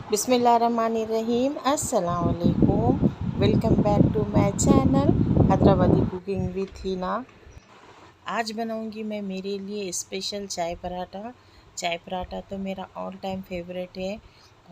बिस्मिल्लाहिर्रहमानिर्रहीम। अस्सलाम वालेकुम। Welcome back to my channel Hyderabadi cooking with Hina. आज बनाऊंगी मैं मेरे लिए स्पेशल चाय पराठा। चाय पराठा तो मेरा ऑल टाइम फेवरेट है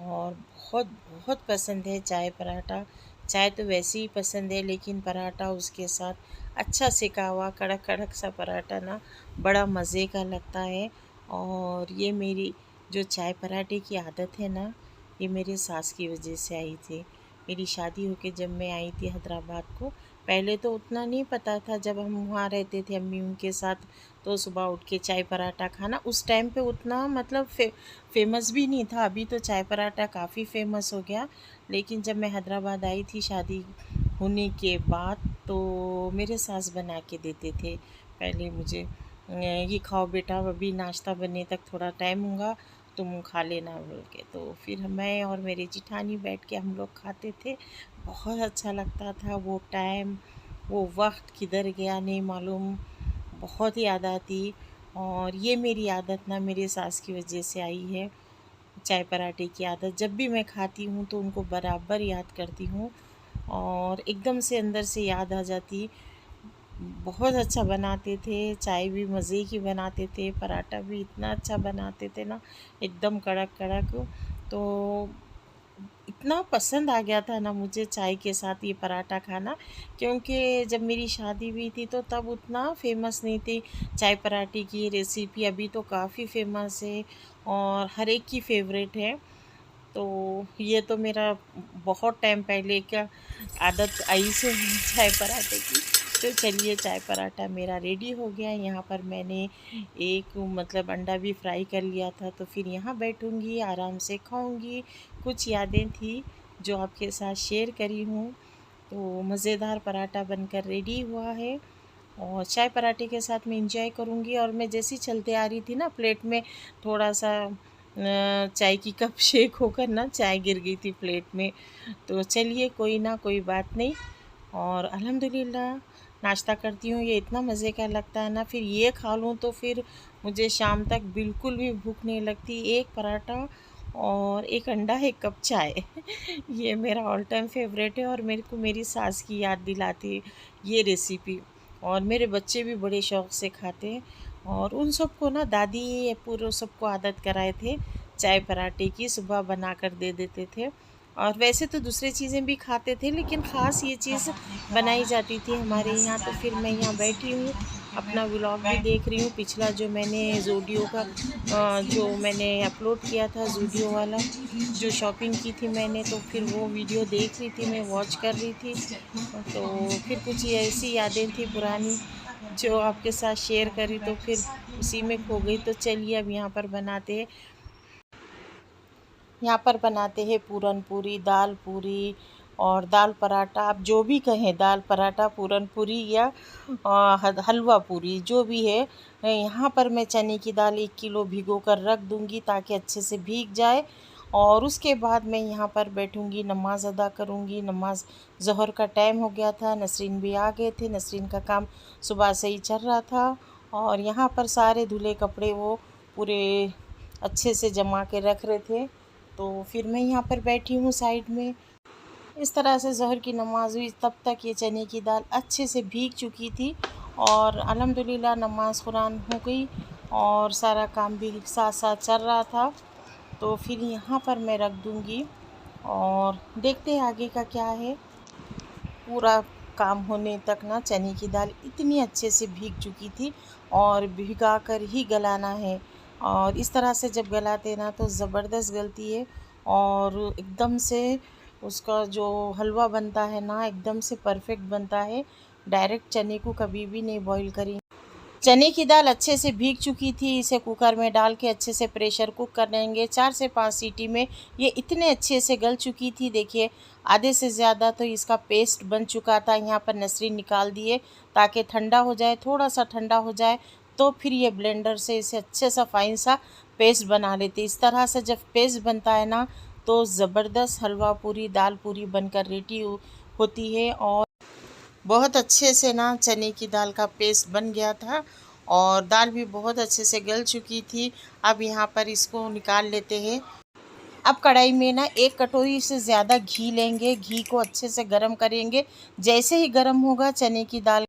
और बहुत बहुत पसंद है चाय पराठा। चाय तो वैसे ही पसंद है, लेकिन पराठा उसके साथ अच्छा सेका हुआ कड़क कड़क सा पराठा ना बड़ा मज़े का लगता है। और ये मेरी जो चाय पराठे की आदत है ना, ये मेरे सास की वजह से आई थी। मेरी शादी होके जब मैं आई थी हैदराबाद को, पहले तो उतना नहीं पता था। जब हम वहाँ रहते थे अम्मी उनके साथ, तो सुबह उठ के चाय पराठा खाना उस टाइम पे उतना मतलब फेमस भी नहीं था। अभी तो चाय पराठा काफ़ी फेमस हो गया, लेकिन जब मैं हैदराबाद आई थी शादी होने के बाद, तो मेरे सास बना के देते थे पहले मुझे। ये खाओ बेटा, अभी नाश्ता बनने तक थोड़ा टाइम होगा, तुम खा लेना बोल के। तो फिर मैं और मेरी जिठानी बैठ के हम लोग खाते थे। बहुत अच्छा लगता था वो टाइम, वो वक्त किधर गया नहीं मालूम। बहुत याद आती। और ये मेरी आदत ना मेरे सास की वजह से आई है। चाय पराठे की आदत जब भी मैं खाती हूँ तो उनको बराबर याद करती हूँ और एकदम से अंदर से याद आ जाती। बहुत अच्छा बनाते थे, चाय भी मज़े की बनाते थे, पराठा भी इतना अच्छा बनाते थे ना, एकदम कड़क कड़क। तो इतना पसंद आ गया था ना मुझे चाय के साथ ये पराठा खाना, क्योंकि जब मेरी शादी हुई थी तो तब उतना फेमस नहीं थी चाय पराठे की रेसिपी। अभी तो काफ़ी फेमस है और हर एक की फेवरेट है। तो ये तो मेरा बहुत टाइम पहले का आदत आई से है चाय पराठे की। तो चलिए, चाय पराठा मेरा रेडी हो गया। यहाँ पर मैंने एक मतलब अंडा भी फ्राई कर लिया था, तो फिर यहाँ बैठूँगी आराम से खाऊँगी। कुछ यादें थी जो आपके साथ शेयर करी हूँ। तो मज़ेदार पराठा बनकर रेडी हुआ है और चाय पराठे के साथ मैं इंजॉय करूँगी। और मैं जैसी चलते आ रही थी ना, प्लेट में थोड़ा सा चाय की कप शेक होकर ना चाय गिर गई थी प्लेट में। तो चलिए, कोई ना कोई बात नहीं। और अल्हम्दुलिल्लाह नाश्ता करती हूँ, ये इतना मज़े का लगता है ना, फिर ये खा लूँ तो फिर मुझे शाम तक बिल्कुल भी भूख नहीं लगती। एक पराठा और एक अंडा, एक कप चाय ये मेरा ऑल टाइम फेवरेट है और मेरे को मेरी सास की याद दिलाती है ये रेसिपी। और मेरे बच्चे भी बड़े शौक़ से खाते हैं। और उन सबको ना दादी पूरे सबको आदत कराए थे चाय पराठे की, सुबह बना कर दे देते थे। और वैसे तो दूसरी चीज़ें भी खाते थे, लेकिन ख़ास ये चीज़ बनाई जाती थी हमारे यहाँ। तो फिर मैं यहाँ बैठी हूँ, अपना व्लॉग भी देख रही हूँ। पिछला जो मैंने ज़ूडियो का जो मैंने अपलोड किया था, ज़ूडियो वाला जो शॉपिंग की थी मैंने, तो फिर वो वीडियो देख रही थी, मैं वॉच कर रही थी। तो फिर कुछ ये ऐसी यादें थी पुरानी जो आपके साथ शेयर करी, तो फिर उसी में खो गई। तो चलिए, अब यहाँ पर बनाते हैं पूरन पूरी, दाल पूरी और दाल पराठा, आप जो भी कहें, दाल पराठा, पूरन पूरी या हलवा पूरी, जो भी है। यहाँ पर मैं चने की दाल 1 किलो भिगो कर रख दूँगी ताकि अच्छे से भीग जाए। और उसके बाद मैं यहाँ पर बैठूँगी, नमाज़ अदा करूँगी। नमाज़ ज़ोहर का टाइम हो गया था, नसरीन भी आ गए थे, नसरीन का काम सुबह से ही चल रहा था। और यहाँ पर सारे धुले कपड़े वो पूरे अच्छे से जमा के रख रहे थे। तो फिर मैं यहाँ पर बैठी हूँ साइड में। इस तरह से ज़ोहर की नमाज़ हुई, तब तक ये चने की दाल अच्छे से भीग चुकी थी और अल्हम्दुलिल्लाह नमाज़ कुरान हो गई और सारा काम भी साथ साथ चल रहा था। तो फिर यहाँ पर मैं रख दूँगी और देखते हैं आगे का क्या है। पूरा काम होने तक ना चने की दाल इतनी अच्छे से भीग चुकी थी और भिगा कर ही गलाना है। और इस तरह से जब गलाते ना तो ज़बरदस्त गलती है और एकदम से उसका जो हलवा बनता है ना, एकदम से परफेक्ट बनता है। डायरेक्ट चने को कभी भी नहीं बॉईल करें। चने की दाल अच्छे से भीग चुकी थी, इसे कुकर में डाल के अच्छे से प्रेशर कुक कर लेंगे 4 से 5 सीटी में। ये इतने अच्छे से गल चुकी थी, देखिए आधे से ज़्यादा तो इसका पेस्ट बन चुका था। यहाँ पर नसरीन निकाल दिए ताकि ठंडा हो जाए, थोड़ा सा ठंडा हो जाए तो फिर ये ब्लेंडर से इसे अच्छे सा फाइन सा पेस्ट बना लेते। इस तरह से जब पेस्ट बनता है ना, तो ज़बरदस्त हलवा पूरी, दाल पूरी बनकर रेडी होती है। और बहुत अच्छे से ना चने की दाल का पेस्ट बन गया था और दाल भी बहुत अच्छे से गल चुकी थी। अब यहाँ पर इसको निकाल लेते हैं। अब कढ़ाई में ना 1 कटोरी से ज़्यादा घी लेंगे। घी को अच्छे से गरम करेंगे। जैसे ही गरम होगा चने की दाल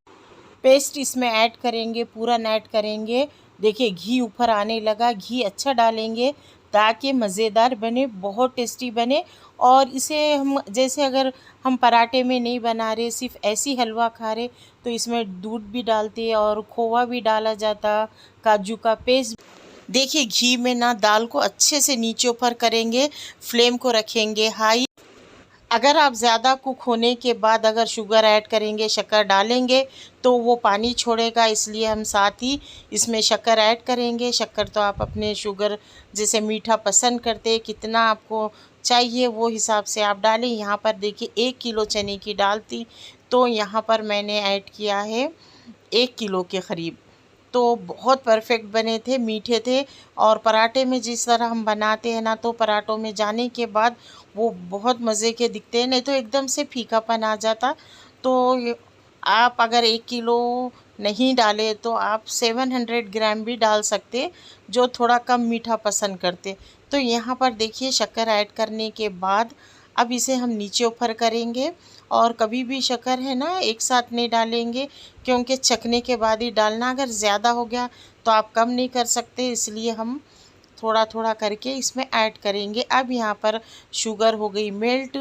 पेस्ट इसमें ऐड करेंगे, पूरन ऐड करेंगे। देखिए घी ऊपर आने लगा। घी अच्छा डालेंगे ताकि मज़ेदार बने, बहुत टेस्टी बने। और इसे हम जैसे अगर हम पराठे में नहीं बना रहे, सिर्फ ऐसी हलवा खा रहे, तो इसमें दूध भी डालते और खोवा भी डाला जाता, काजू का पेस्ट। देखिए घी में ना दाल को अच्छे से नीचे ऊपर करेंगे। फ्लेम को रखेंगे हाई। अगर आप ज़्यादा कुक होने के बाद अगर शुगर ऐड करेंगे, शक्कर डालेंगे, तो वो पानी छोड़ेगा। इसलिए हम साथ ही इसमें शक्कर ऐड करेंगे। शक्कर तो आप अपने शुगर जैसे मीठा पसंद करते हैं, कितना आपको चाहिए वो हिसाब से आप डालें। यहाँ पर देखिए 1 किलो चने की दाल थी, तो यहाँ पर मैंने ऐड किया है 1 किलो के करीब। तो बहुत परफेक्ट बने थे, मीठे थे। और पराठे में जिस तरह हम बनाते हैं ना, तो पराठों में जाने के बाद वो बहुत मज़े के दिखते हैं, नहीं तो एकदम से फीकापन आ जाता। तो आप अगर 1 किलो नहीं डाले तो आप 700 ग्राम भी डाल सकते, जो थोड़ा कम मीठा पसंद करते। तो यहाँ पर देखिए शक्कर ऐड करने के बाद अब इसे हम नीचे ऊपर करेंगे। और कभी भी शक्कर है ना एक साथ नहीं डालेंगे, क्योंकि चखने के बाद ही डालना। अगर ज़्यादा हो गया तो आप कम नहीं कर सकते, इसलिए हम थोड़ा थोड़ा करके इसमें ऐड करेंगे। अब यहाँ पर शुगर हो गई मेल्ट।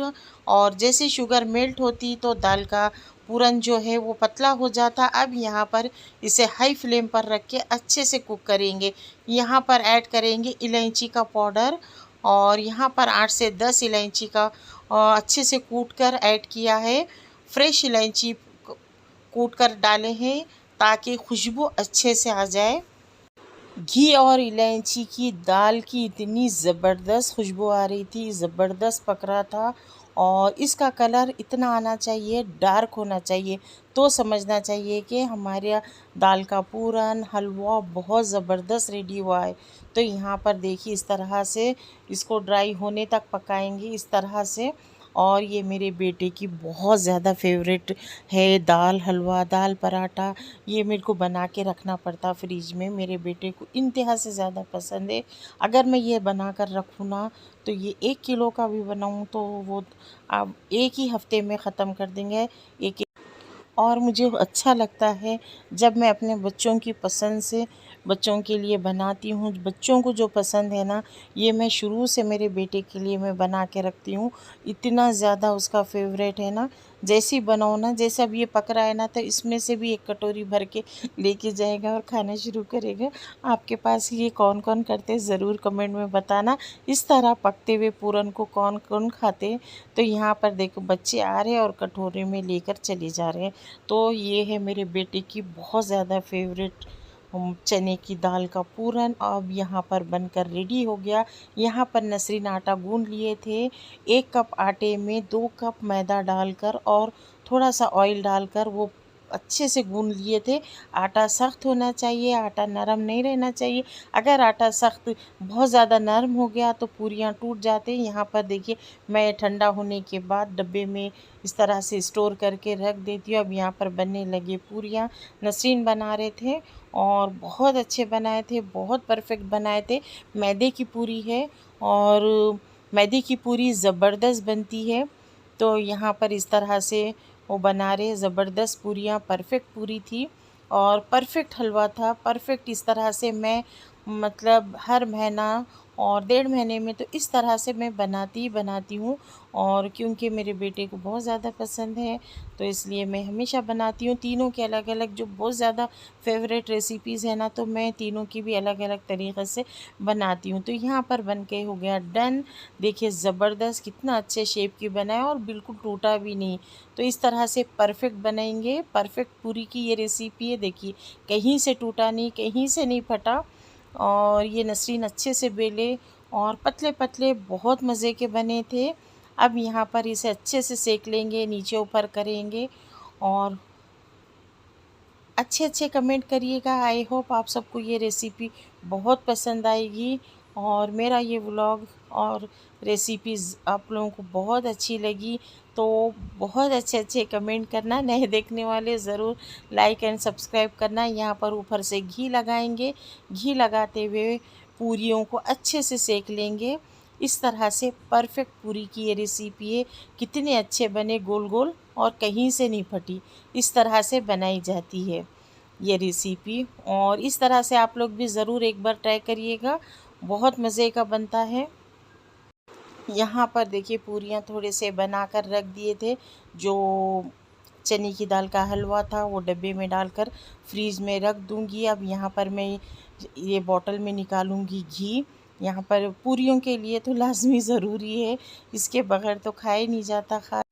और जैसे शुगर मेल्ट होती तो दाल का पूरन जो है वो पतला हो जाता। अब यहाँ पर इसे हाई फ्लेम पर रख के अच्छे से कुक करेंगे। यहाँ पर ऐड करेंगे इलायची का पाउडर। और यहाँ पर 8 से 10 इलायची का अच्छे से कूट कर ऐड किया है। फ्रेश इलायची कूट कर डाले हैं ताकि खुशबू अच्छे से आ जाए। घी और इलायची की दाल की इतनी ज़बरदस्त खुशबू आ रही थी, ज़बरदस्त पक रहा था। और इसका कलर इतना आना चाहिए, डार्क होना चाहिए, तो समझना चाहिए कि हमारे दाल का पूरन हलवा बहुत ज़बरदस्त रेडी हुआ है। तो यहाँ पर देखिए इस तरह से इसको ड्राई होने तक पकाएंगे, इस तरह से। और ये मेरे बेटे की बहुत ज़्यादा फेवरेट है दाल हलवा, दाल पराठा। ये मेरे को बना के रखना पड़ता फ्रिज में, मेरे बेटे को इंतहा से ज़्यादा पसंद है। अगर मैं ये बना कर रखूँ ना, तो ये 1 किलो का भी बनाऊँ तो वो आप एक ही हफ्ते में ख़त्म कर देंगे। एक और मुझे अच्छा लगता है जब मैं अपने बच्चों की पसंद से बच्चों के लिए बनाती हूँ। बच्चों को जो पसंद है ना, ये मैं शुरू से मेरे बेटे के लिए मैं बना के रखती हूँ। इतना ज़्यादा उसका फेवरेट है ना, जैसे ही बनाओ ना, जैसे अब ये पक रहा है ना, तो इसमें से भी 1 कटोरी भर के लेके जाएगा और खाना शुरू करेगा। आपके पास ये कौन कौन करते हैं ज़रूर कमेंट में बताना। इस तरह पकते हुए पूरन को कौन कौन खाते हैं। तो यहाँ पर देखो बच्चे आ रहे हैं और कटोरे में लेकर चले जा रहे हैं। तो ये है मेरे बेटे की बहुत ज़्यादा फेवरेट चने की दाल का पूरन। अब यहाँ पर बनकर रेडी हो गया। यहाँ पर नसरीन आटा गूंद लिए थे। 1 कप आटे में 2 कप मैदा डालकर और थोड़ा सा ऑयल डालकर वो अच्छे से गूंद लिए थे। आटा सख्त होना चाहिए, आटा नरम नहीं रहना चाहिए। अगर आटा सख्त बहुत ज़्यादा नरम हो गया तो पूरियाँ टूट जाते हैं। यहाँ पर देखिए मैं ठंडा होने के बाद डब्बे में इस तरह से स्टोर करके रख देती हूँ। अब यहाँ पर बनने लगे पूरियाँ। नसरीन बना रहे थे और बहुत अच्छे बनाए थे, बहुत परफेक्ट बनाए थे। मैदे की पूरी है और मैदे की पूरी ज़बरदस्त बनती है। तो यहाँ पर इस तरह से वो बना रहे, ज़बरदस्त पूरियाँ, परफेक्ट पूरी थी और परफेक्ट हलवा था। परफेक्ट इस तरह से मैं मतलब हर महीना और 1.5 महीने में तो इस तरह से मैं बनाती ही बनाती हूँ। और क्योंकि मेरे बेटे को बहुत ज़्यादा पसंद है, तो इसलिए मैं हमेशा बनाती हूँ। तीनों के अलग अलग जो बहुत ज़्यादा फेवरेट रेसिपीज़ है ना, तो मैं तीनों की भी अलग अलग तरीक़े से बनाती हूँ। तो यहाँ पर बन के हो गया डन। देखिए ज़बरदस्त कितना अच्छे शेप की बना है और बिल्कुल टूटा भी नहीं। तो इस तरह से परफेक्ट बनाएंगे। परफेक्ट पूरी की ये रेसिपी है। देखिए कहीं से टूटा नहीं, कहीं से नहीं फटा। और ये नसरीन अच्छे से बेले और पतले पतले बहुत मज़े के बने थे। अब यहाँ पर इसे अच्छे से सेक लेंगे, नीचे ऊपर करेंगे और अच्छे अच्छे कमेंट करिएगा। आई होप आप सबको ये रेसिपी बहुत पसंद आएगी और मेरा ये व्लॉग और रेसिपीज़ आप लोगों को बहुत अच्छी लगी तो बहुत अच्छे अच्छे कमेंट करना। नए देखने वाले ज़रूर लाइक एंड सब्सक्राइब करना। यहाँ पर ऊपर से घी लगाएंगे। घी लगाते हुए पूरियों को अच्छे से सेक लेंगे। इस तरह से परफेक्ट पूरी की ये रेसिपी है। कितने अच्छे बने, गोल गोल, और कहीं से नहीं फटी। इस तरह से बनाई जाती है ये रेसिपी, और इस तरह से आप लोग भी ज़रूर एक बार ट्राई करिएगा, बहुत मज़े का बनता है। यहाँ पर देखिए पूरियाँ थोड़े से बना कर रख दिए थे। जो चने की दाल का हलवा था वो डब्बे में डालकर फ्रीज में रख दूँगी। अब यहाँ पर मैं ये बॉटल में निकालूँगी घी। यहाँ पर पूरियों के लिए तो लाज़मी ज़रूरी है, इसके बगैर तो खाया नहीं जाता।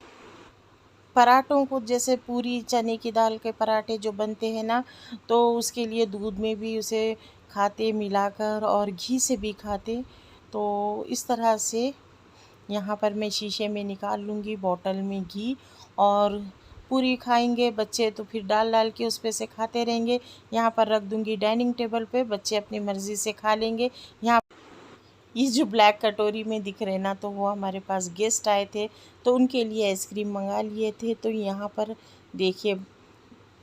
पराठों को, जैसे पूरी चने की दाल के पराठे जो बनते हैं ना, तो उसके लिए दूध में भी उसे खाते मिलाकर, और घी से भी खाते। तो इस तरह से यहाँ पर मैं शीशे में निकाल लूँगी बॉटल में घी, और पूरी खाएंगे बच्चे तो फिर डाल डाल के उस पे से खाते रहेंगे। यहाँ पर रख दूँगी डाइनिंग टेबल पे, बच्चे अपनी मर्ज़ी से खा लेंगे। यहाँ ये जो ब्लैक कटोरी में दिख रहे ना, तो वो हमारे पास गेस्ट आए थे, तो उनके लिए आइसक्रीम मंगा लिए थे। तो यहाँ पर देखिए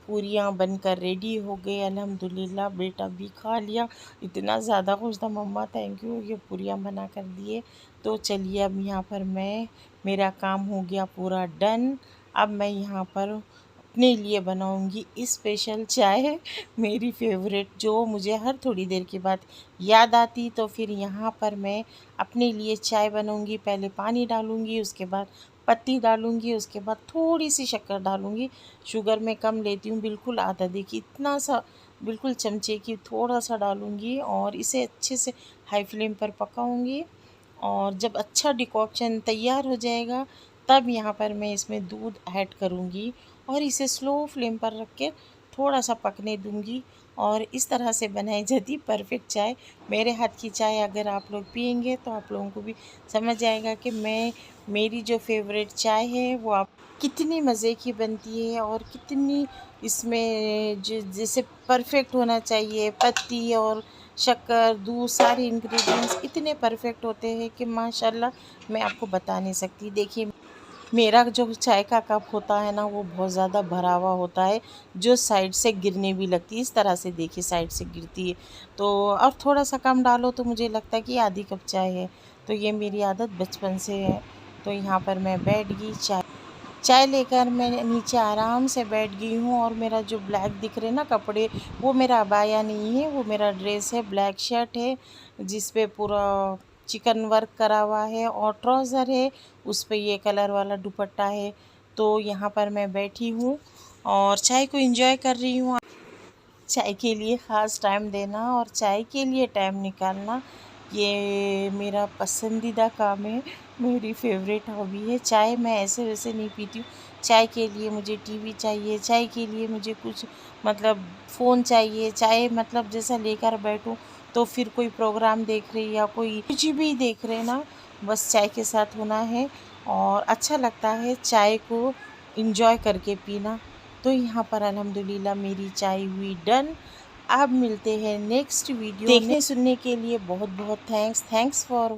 पूरियाँ बनकर रेडी हो गए अल्हम्दुलिल्लाह। बेटा भी खा लिया, इतना ज़्यादा खुश था, मम्मा थैंक यू, ये पूरियाँ बना कर दिए। तो चलिए अब यहाँ पर मेरा काम हो गया पूरा डन। अब मैं यहाँ पर अपने लिए बनाऊंगी स्पेशल चाय, मेरी फेवरेट, जो मुझे हर थोड़ी देर के बाद याद आती। तो फिर यहाँ पर मैं अपने लिए चाय बनाऊंगी। पहले पानी डालूंगी, उसके बाद पत्ती डालूंगी, उसके बाद थोड़ी सी शक्कर डालूंगी। शुगर मैं कम लेती हूँ, बिल्कुल आधा, देखिए इतना सा, बिल्कुल चमचे की थोड़ा सा डालूंगी, और इसे अच्छे से हाई फ्लेम पर पकाऊंगी। और जब अच्छा डिकॉक्शन तैयार हो जाएगा, तब यहाँ पर मैं इसमें दूध ऐड करूँगी, और इसे स्लो फ्लेम पर रख के थोड़ा सा पकने दूँगी। और इस तरह से बनाई जाती परफ़ेक्ट चाय। मेरे हाथ की चाय अगर आप लोग पिएंगे तो आप लोगों को भी समझ आएगा कि मेरी जो फेवरेट चाय है वो आप कितनी मज़े की बनती है, और कितनी इसमें जो जैसे परफ़ेक्ट होना चाहिए। पत्ती और शक्कर, दूध, सारे इंग्रेडिएंट्स इतने परफ़ेक्ट होते हैं कि माशाल्लाह मैं आपको बता नहीं सकती। देखिए मेरा जो चाय का कप होता है ना, वो बहुत ज़्यादा भरा हुआ होता है, जो साइड से गिरने भी लगती है। इस तरह से देखिए साइड से गिरती है। तो और थोड़ा सा कम डालो तो मुझे लगता है कि आधी कप चाय है। तो ये मेरी आदत बचपन से है। तो यहाँ पर मैं बैठ गई, चाय लेकर मैं नीचे आराम से बैठ गई हूँ। और मेरा जो ब्लैक दिख रहे ना कपड़े, वो मेरा अबाया नहीं है, वो मेरा ड्रेस है। ब्लैक शर्ट है जिस पे पूरा चिकन वर्क करा हुआ है, और ट्राउज़र है, उस पे ये कलर वाला दुपट्टा है। तो यहाँ पर मैं बैठी हूँ और चाय को एंजॉय कर रही हूँ। चाय के लिए ख़ास टाइम देना और चाय के लिए टाइम निकालना, ये मेरा पसंदीदा काम है, मेरी फेवरेट हॉबी है। चाय मैं ऐसे वैसे नहीं पीती हूँ। चाय के लिए मुझे टीवी चाहिए, चाय के लिए मुझे कुछ मतलब फ़ोन चाहिए, चाय मतलब जैसा लेकर बैठूँ तो फिर कोई प्रोग्राम देख रही या कोई कुछ भी देख रहे ना, बस चाय के साथ होना है। और अच्छा लगता है चाय को इंजॉय करके पीना। तो यहाँ पर अल्हम्दुलिल्लाह मेरी चाय हुई डन। अब मिलते हैं नेक्स्ट वीडियो में। देखने सुनने के लिए बहुत बहुत थैंक्स फॉर